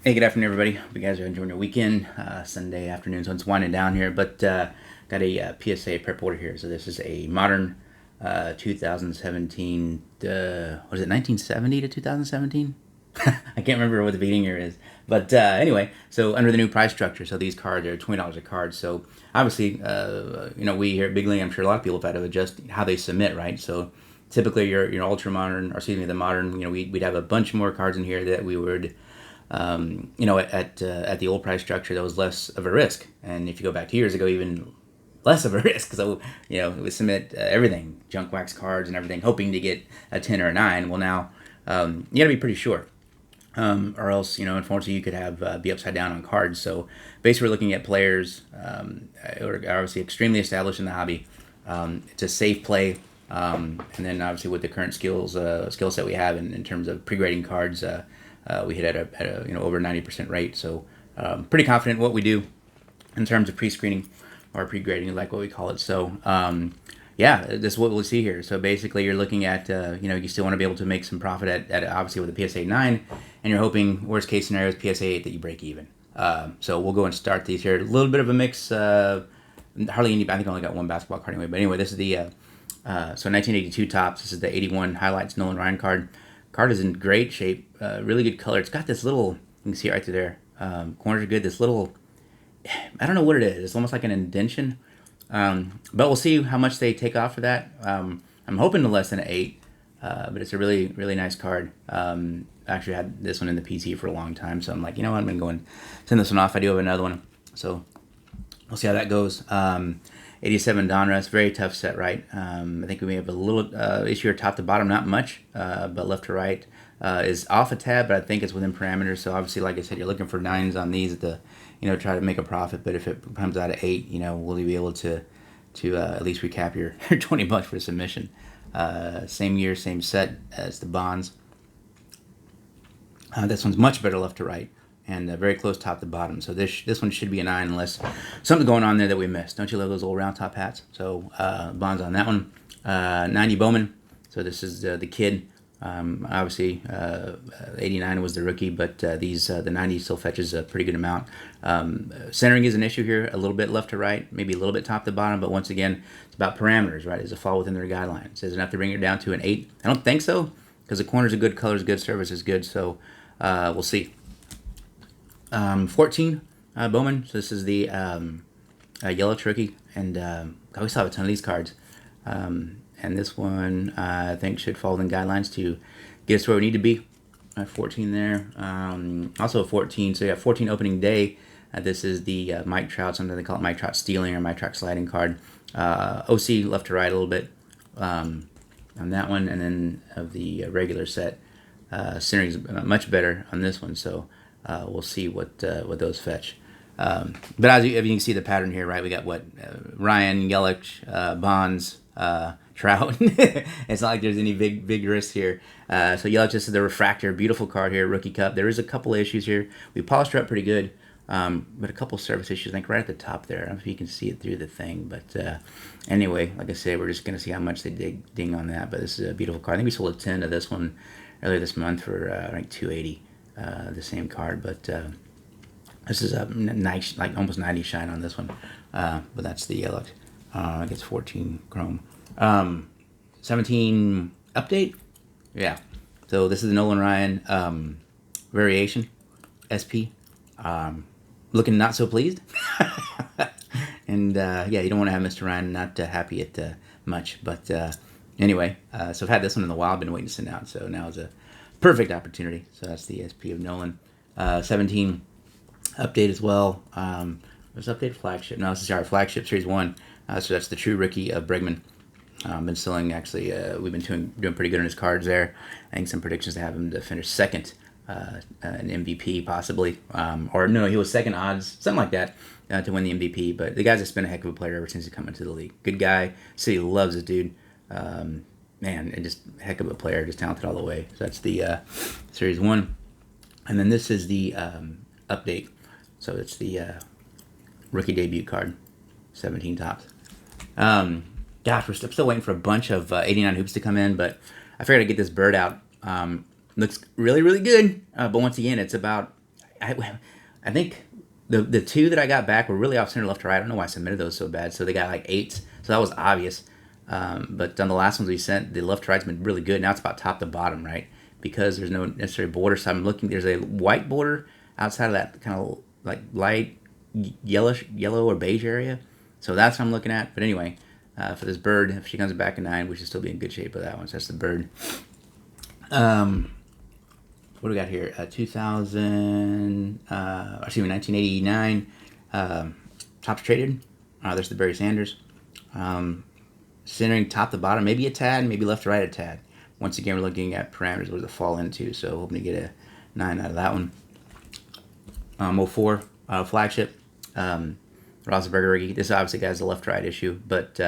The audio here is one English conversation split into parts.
Hey, good afternoon, everybody. Hope you guys are enjoying your weekend. Sunday afternoon, so it's winding down here. But got a PSA prep order here. So this is a modern 2017. What is it? 1970 to 2017. I can't remember what the beating year is. But anyway, so under the new price structure, so these cards are $20 a card. So obviously, we here at Big League, I'm sure a lot of people have had to adjust how they submit, right? So typically, your ultra modern, or excuse me, the modern, we'd have a bunch more cards in here that we would at the old price structure, that was less of a risk. And if you go back 2 years ago, even less of a risk. So, we submit everything, junk wax cards and everything, hoping to get a 10 or a 9. Well, now you got to be pretty sure. Or else, unfortunately, you could have be upside down on cards. So basically, we're looking at players who are obviously extremely established in the hobby. It's a safe play. And then obviously with the current skill set we have in terms of pre-grading cards, we hit at a over 90% rate. So pretty confident in what we do in terms of pre-screening or pre-grading, like what we call it. So this is what we'll see here. So basically, you're looking at you still want to be able to make some profit at obviously with a PSA 9, and you're hoping worst case scenario is PSA 8 that you break even. So we'll go and start these here. A little bit of a mix. Hardly any. I think I only got one basketball card anyway. But anyway, this is the 1982 tops. This is the 81 highlights Nolan Ryan card. Card is in great shape, really good color. It's got this little, you can see it right through there. Corners are good. This little, I don't know what it is. It's almost like an indentation. But we'll see how much they take off for that. I'm hoping to less than an 8, but it's a really, really nice card. I actually had this one in the PC for a long time, so I'm like, you know what, I'm going to go and send this one off. I do have another one, so we'll see how that goes. 87 Donruss, very tough set, right? I think we may have a little issue here top to bottom, not much, but left to right is off a tab, but I think it's within parameters. So obviously, like I said, you're looking for 9s on these to, try to make a profit. But if it comes out at 8, will you be able to at least recap your $20 for submission? Same year, same set as the bonds. This one's much better left to right, and very close top to bottom. So this one should be a 9 unless something's going on there that we missed. Don't you love those old round top hats? So bonds on that one. 90 Bowman. So this is the kid. Obviously, 89 was the rookie, but the 90 still fetches a pretty good amount. Centering is an issue here, a little bit left to right, maybe a little bit top to bottom, but once again, it's about parameters, right? Does it fall within their guidelines? Is it enough to bring it down to an 8? I don't think so, because the corners are good, colors good, service is good, so we'll see. 14 Bowman. So this is the yellow rookie, and we still have a ton of these cards. And this one I think should fall within guidelines to get us where we need to be. 14 there. Also 14. So you have 14 opening day. This is the Mike Trout. Sometimes they call it Mike Trout stealing or Mike Trout sliding card. OC left to right a little bit on that one, and then of the regular set, centering is much better on this one. So we'll see what those fetch. But as you can see the pattern here, right? We got Ryan, Yelich, Bonds, Trout. It's not like there's any big risk here. So Yelich, this is the refractor, beautiful card here, rookie cup. There is a couple of issues here. We polished her up pretty good, but a couple of service issues, I think right at the top there. I don't know if you can see it through the thing, but anyway, like I said, we're just gonna see how much they ding on that. But this is a beautiful card. I think we sold a 10 of this one earlier this month for I think $280. The same card, but this is a nice, like almost 90 shine on this one. But that's the yellow. I guess 14 chrome. 17 update. Yeah. So this is the Nolan Ryan variation SP. Looking not so pleased. And you don't want to have Mr. Ryan not happy at much. But anyway, so I've had this one in the wild, been waiting to send out. So now is a perfect opportunity. So that's the SP of Nolan. 17 update as well. There's update flagship. No, this is our flagship series 1. So that's the true rookie of Bregman. Been selling, actually, we've been doing pretty good on his cards there. I think some predictions to have him to finish second, an MVP possibly. Or no, he was second odds, something like that, to win the MVP. But the guy's just been a heck of a player ever since he come into the league. Good guy. City loves this dude. Man, and just heck of a player, just talented all the way. So that's the Series 1. And then this is the update. So it's the rookie debut card, 17 tops. Gosh, we're still waiting for a bunch of 89 hoops to come in, but I figured I'd get this bird out. Looks really, really good. But once again, it's about I think the two that I got back were really off center, left to right. I don't know why I submitted those so bad. So they got like 8s, so that was obvious. But on the last ones we sent, the left to right's been really good. Now it's about top to bottom, right? Because there's no necessary border. So I'm looking. There's a white border outside of that kind of like light yellow or beige area. So that's what I'm looking at. But anyway, for this bird, if she comes back in 9, we should still be in good shape with that one. So that's the bird. What do we got here? 1989. Tops traded. There's the Barry Sanders. Centering top to bottom, maybe a tad, maybe left to right a tad. Once again, we're looking at parameters where to fall into, so hoping to get a 9 out of that one. 04 flagship. Roethlisberger Riggy. This obviously has a left to right issue, but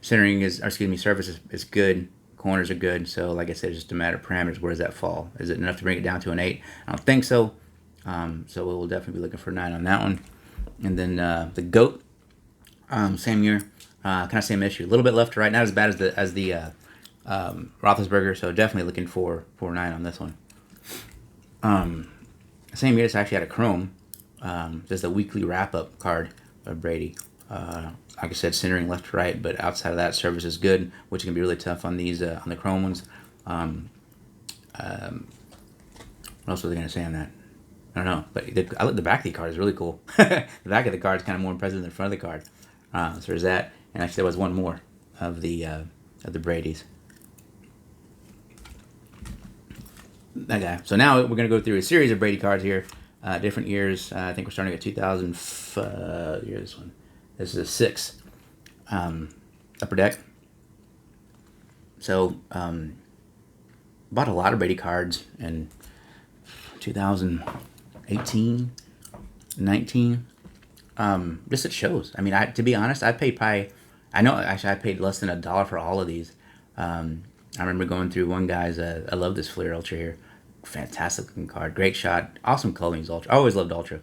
centering surface is good. Corners are good, so like I said, it's just a matter of parameters. Where does that fall? Is it enough to bring it down to an 8? I don't think so. So we'll definitely be looking for a 9 on that one. And then the GOAT, same year, kind of same issue. A little bit left to right, not as bad as the Roethlisberger. So definitely looking for a 9 on this one. Same year, it's actually had a chrome. Just a weekly wrap up card of Brady. Like I said, centering left to right, but outside of that, service is good, which can be really tough on these on the chrome ones. What else was I going to say on that? I don't know, but I like the back of the card is really cool. The back of the card is kind of more impressive than the front of the card. So there's that, and actually there was one more of the Brady's. That guy. So now we're going to go through a series of Brady cards here, different years. I think we're starting at 2000. This one. This is a 6 upper deck. So bought a lot of Brady cards in 2018, 19. Just it shows. I mean, to be honest, I paid I paid less than $1 for all of these. I remember going through one guy's. I love this Fleer Ultra here. Fantastic looking card. Great shot. Awesome coloring. Ultra. I always loved Ultra.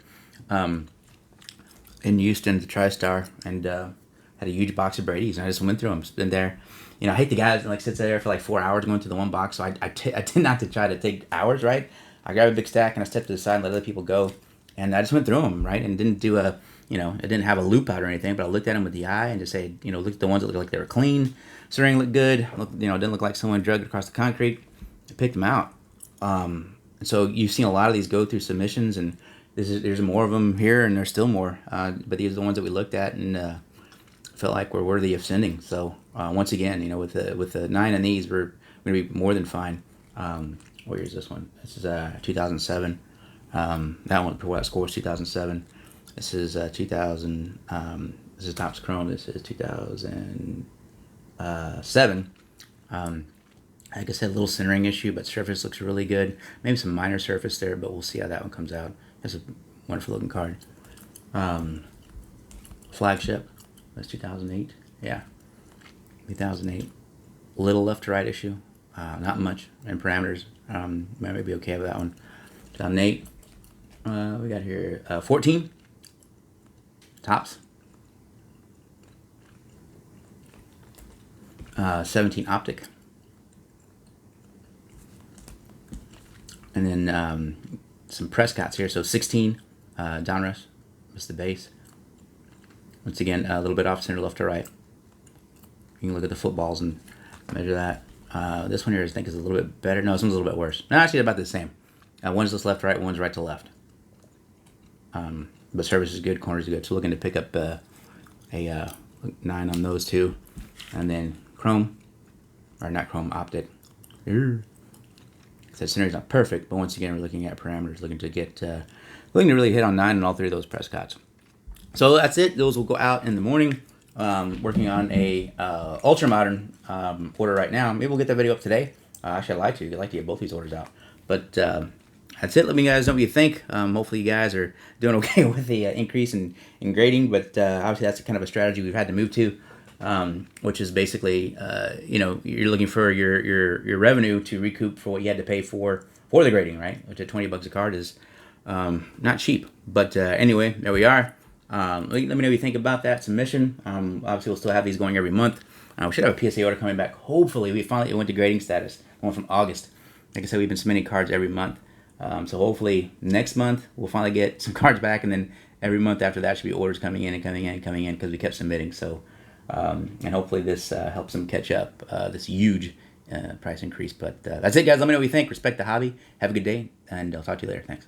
In Houston at the TriStar, and had a huge box of Brady's, and I just went through them. It's been there. You know, I hate the guys that like sits there for like 4 hours going through the one box. So I tend not to try to take hours, right? I grab a big stack and I step to the side and let other people go, and I just went through them, right? And didn't do it didn't have a loop out or anything, but I looked at them with the eye and just say, look at the ones that looked like they were clean. Steering looked good. Didn't look like someone drugged across the concrete. I picked them out. And so you've seen a lot of these go through submissions, and there's more of them here, and there's still more. But these are the ones that we looked at and felt like were worthy of sending. So once again, with the 9 on these, we're going to be more than fine. What year is this one? This is 2007. That one, that score was 2007. This is 2000. This is Topps Chrome. This is 2007. Like I said, a little centering issue, but surface looks really good. Maybe some minor surface there, but we'll see how that one comes out. That's a wonderful looking card. Flagship. That's 2008. Yeah. 2008. Little left to right issue. Not much in parameters. Might be okay with that one. 2008. We got here 14. Tops. 17 optic. And then some Prescotts here. So 16 Donruss was the base. Once again, a little bit off center, left to right. You can look at the footballs and measure that. This one here I think is a little bit better. No, this one's a little bit worse. No, actually about the same. One's just left to right, one's right to left. But service is good, corners is good. So looking to pick up a 9 on those two. And then chrome, or not chrome, optic. So center's not perfect, but once again, we're looking at parameters, looking to really hit on 9 on all 3 of those Prescotts. So that's it. Those will go out in the morning. Working on a ultra modern order right now. Maybe we'll get that video up today. Actually, I'd like to get both these orders out. But that's it. Let me guys know what you think. Hopefully you guys are doing okay with the increase in grading. But obviously that's kind of a strategy we've had to move to, which is basically you're looking for your revenue to recoup for what you had to pay for the grading, right? Which at $20 a card is not cheap. But anyway, there we are. Let me know what you think about that submission. Obviously, we'll still have these going every month. We should have a PSA order coming back. Hopefully, it went to grading status, one from August. Like I said, we've been submitting cards every month. So hopefully next month we'll finally get some cards back, and then every month after that should be orders coming in and coming in and coming in because we kept submitting. So and hopefully this helps them catch up this huge price increase. But that's it, guys. Let me know what you think. Respect the hobby. Have a good day, and I'll talk to you later. Thanks.